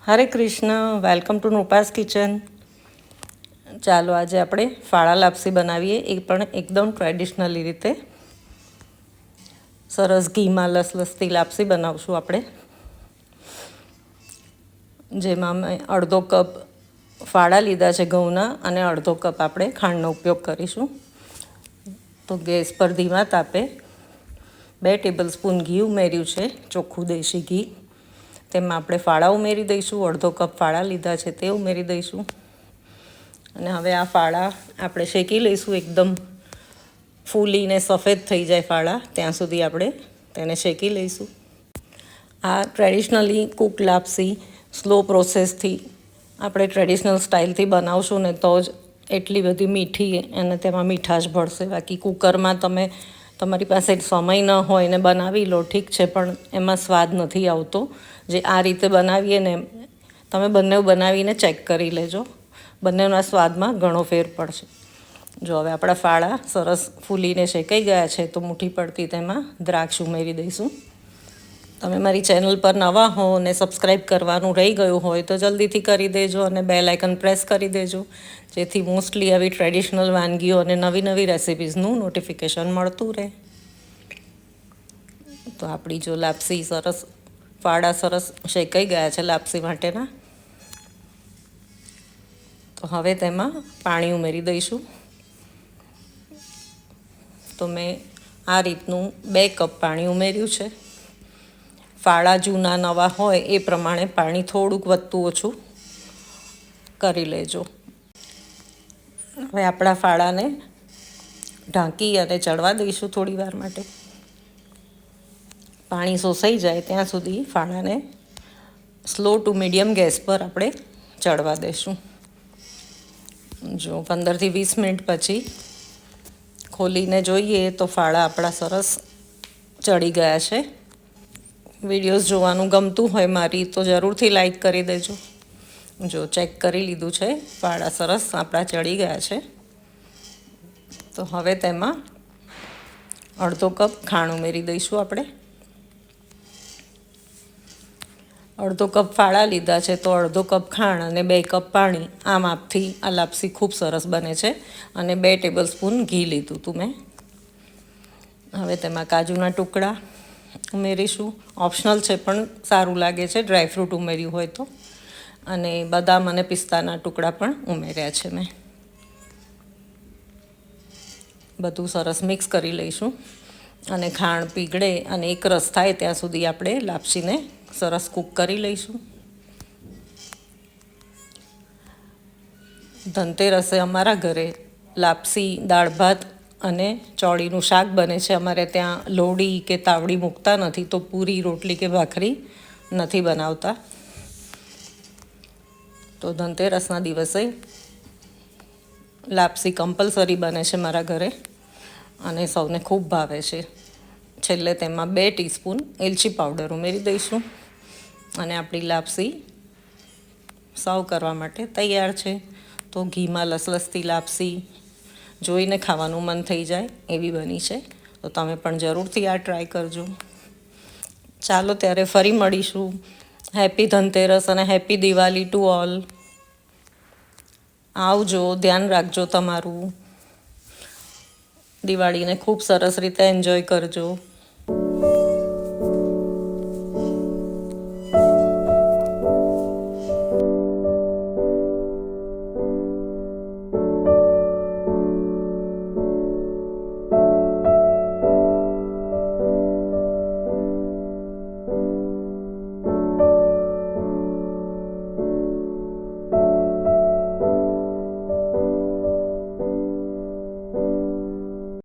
Hare Krishna, welcome to નૃપાસ kitchen. ચાલો આજે આપણે ફાળા લાપસી બનાવીએ, એ પણ એકદમ ટ્રેડિશનલી રીતે. સરસ ઘીમાં લસલસતી લાપસી બનાવશું આપણે, જેમાં મેં અડધો કપ ફાળા લીધા છે ઘઉંના અને અડધો કપ આપણે ખાંડનો ઉપયોગ કરીશું. તો ગેસ પર ધીમા તાપે 2 ટેબલ સ્પૂન ઘી ઉમેર્યું છે, ચોખ્ખું દેશી ઘી. તેમાં આપણે ફાળા ઉમેરી દઈશું. અડધો કપ ફાળા લીધા છે તે ઉમેરી દઈશું. અને હવે આ ફાળા આપણે શેકી લઈશું. એકદમ ફૂલીને સફેદ થઈ જાય ફાળા ત્યાં સુધી આપણે તેને શેકી લઈશું. આ ટ્રેડિશનલી કૂક લાપસી સ્લો પ્રોસેસથી આપણે ટ્રેડિશનલ સ્ટાઇલથી બનાવશું ને તો જ એટલી બધી મીઠી અને તેમાં મીઠાશ ભળશે. બાકી કુકરમાં તમારી પાસે સમય ન હોય ને બનાવી લો, ઠીક છે, પણ એમાં સ્વાદ નથી આવતો. જે આ રીતે બનાવીએ ને, તમે બંને બનાવીને ચેક કરી લેજો, બંનેના સ્વાદમાં ઘણો ફેર પડશે. જો હવે આપણા ફાળા સરસ ફૂલીને શેકાઈ ગયા છે તો મુઠ્ઠી પડતી તેમાં દ્રાક્ષ ઉમેરી દઈશું. તમે મારી ચેનલ પર નવા હો અને સબસ્ક્રાઈબ કરવાનું રહી ગયું હોય તો જલ્દીથી કરી દેજો અને બેલ આઇકન પ્રેસ કરી દેજો, જેથી મોસ્ટલી આવી ટ્રેડિશનલ વાનગીઓ અને નવી નવી રેસિપીઝનું નોટિફિકેશન મળતું રહે. તો આપણી જો લાપસી સરસ, ફાળા સરસ શેકાઈ ગયા છે લાપસી માટેના, તો હવે તેમાં પાણી ઉમેરી દઈશું. તો મેં આ રીતનું 2 કપ પાણી ઉમેર્યું છે. ફાળા જૂના નવા હોય એ પ્રમાણે પાણી થોડુંક વધતું ઓછું કરી લેજો. હવે આપણા ફાળાને ઢાંકી અને ચડવા દઈશું થોડી વાર માટે. પાણી શોષાઈ જાય ત્યાં સુધી ફાળાને સ્લો ટુ મીડિયમ ગેસ પર આપણે ચડવા દઈશું. જો 15થી 20 મિનિટ પછી ખોલીને જોઈએ તો ફાળા આપણા સરસ ચડી ગયા છે. વિડીયોઝ જોવાનું ગમતું હોય મારી તો જરૂરથી લાઈક કરી દેજો. જો ચેક કરી લીધું છે, ફાળા સરસ આપણા ચડી ગયા છે. તો હવે તેમાં અડધો કપ ખાંડ ઉમેરી દઈશું આપણે. અડધો કપ ફાળા લીધા છે તો અડધો કપ ખાંડ અને 2 કપ પાણી, આ માપથી આ લાપસી ખૂબ સરસ બને છે. અને 2 ટેબલ સ્પૂન ઘી લીધું હતું મેં. હવે તેમાં કાજુના ટુકડા ઉમેરીશું. ઓપ્શનલ છે પણ સારું લાગે છે ડ્રાયફ્રૂટ ઉમેર્યું હોય તો. અને બદામ અને પિસ્તાના ટુકડા પણ ઉમેર્યા છે મેં. બધું સરસ મિક્સ કરી લઈશું અને ખાંડ પીગળે અને એક રસ થાય ત્યાં સુધી આપણે લાપસીને સરસ કૂક કરી લઈશું. ધનતેરસે અમારા ઘરે લાપસી, દાળ ભાત અને ચોળીનું શાક બને છે. અમારે ત્યાં લોડી કે તાવડી મૂકતા નથી, તો પૂરી, રોટલી કે ભાખરી નથી બનાવતા. તો ધનતેરસના દિવસે લાપસી કમ્પલસરી બને છે મારા ઘરે અને સૌને ખૂબ ભાવે છે. છેલ્લે તેમાં 2 ટીસ્પૂન એલચી પાવડર ઉમેરી દઈશું અને આપણી લાપસી સર્વ કરવા માટે તૈયાર છે. તો ઘીમાં લસલસતી લાપસી જોઈને ખાવાનું મન થઈ જાય એવી બની છે. તો તમે પણ જરૂરથી આ ટ્રાય કરજો. ચાલો ત્યારે ફરી મળીશું. હેપી ધનતેરસ અને હેપી દિવાળી ટુ ઓલ. આવજો, ધ્યાન રાખજો તમારું. દિવાળીને ખૂબ સરસ રીતે એન્જોય કરજો.